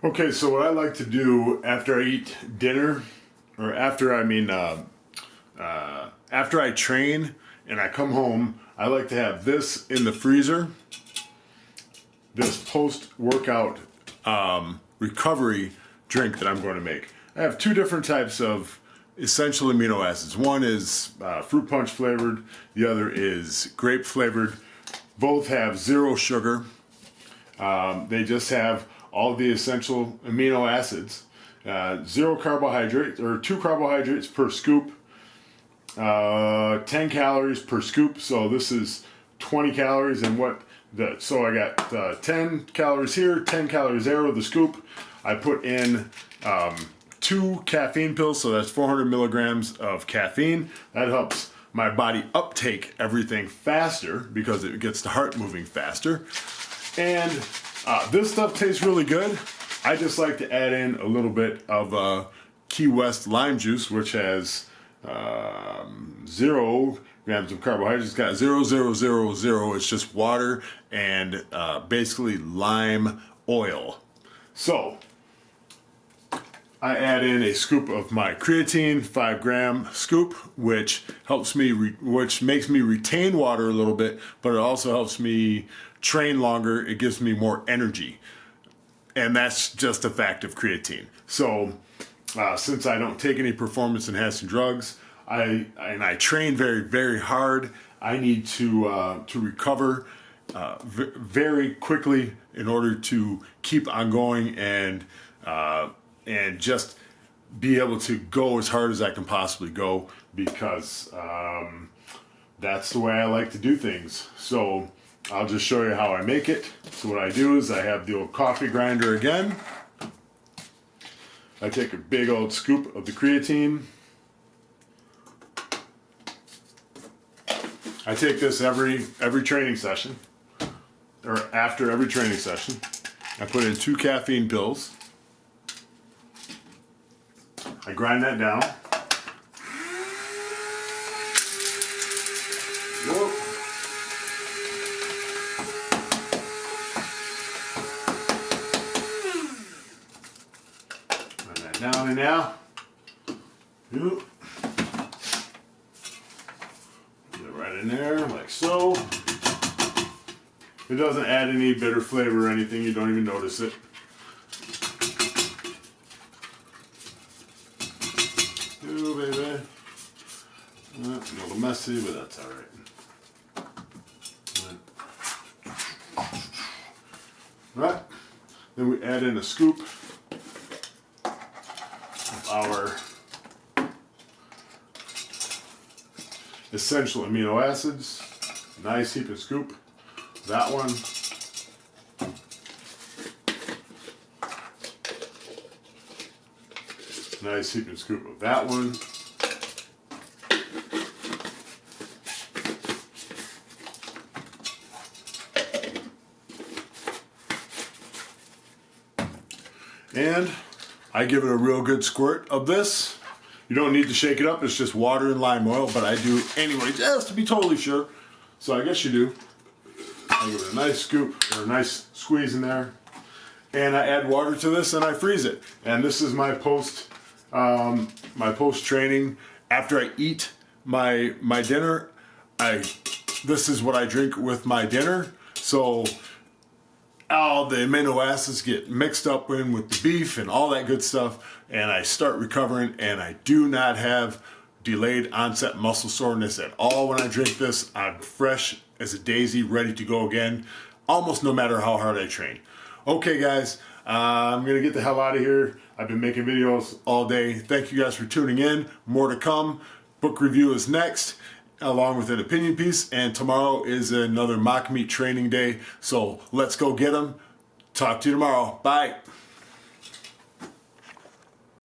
Okay, so what I like to do after I eat dinner, or after I train and I come home, I like to have this in the freezer, this post-workout recovery drink that I'm going to make. I have two different types of essential amino acids. One is fruit punch flavored, the other is grape flavored. Both have zero sugar. They just have all the essential amino acids, zero carbohydrates, or 2 carbohydrates per scoop, 10 calories per scoop. So this is 20 calories, and so I got 10 calories here, 10 calories there with the scoop. I put in 2 caffeine pills, so that's 400 milligrams of caffeine. That helps my body uptake everything faster because it gets the heart moving faster. And this stuff tastes really good. I just like to add in a little bit of Key West lime juice, which has 0 grams of carbohydrates. It's got 0,000. It's just water and basically lime oil. So I add in a scoop of my creatine, 5-gram scoop, which makes me retain water a little bit, but it also helps me train longer. It gives me more energy, and that's just a fact of creatine. So since I don't take any performance enhancing drugs, I train very, very hard, I need to recover very quickly in order to keep on going and just be able to go as hard as I can possibly go, because that's the way I like to do things. So I'll just show you how I make it. So what I do is I have the old coffee grinder again. I take a big old scoop of the creatine. I take this every training session, or after every training session. I put in 2 caffeine pills. I grind that down. Whoa. Grind that down and now. Yep. Get it right in there, like so. It doesn't add any bitter flavor or anything, you don't even notice it. Ooh, baby. A little messy, but that's alright. Right. Then we add in a scoop of our essential amino acids. Nice heaping scoop. That one. Nice heaping scoop of that one. And I give it a real good squirt of this. You don't need to shake it up, it's just water and lime oil, but I do anyway, just to be totally sure. So I guess you do. I give it a nice scoop, or a nice squeeze in there. And I add water to this and I freeze it. And this is my post training. After I eat my dinner, this is what I drink with my dinner. So all the amino acids get mixed up in with the beef and all that good stuff, and I start recovering, and I do not have delayed onset muscle soreness at all when I drink this. I'm fresh as a daisy, ready to go again, almost no matter how hard I train. Okay guys, I'm gonna get the hell out of here. I've been making videos all day. Thank you guys for tuning in. More to come. Book review is next, along with an opinion piece, and tomorrow is another mock meet training day. So let's go get them. Talk to you tomorrow. Bye.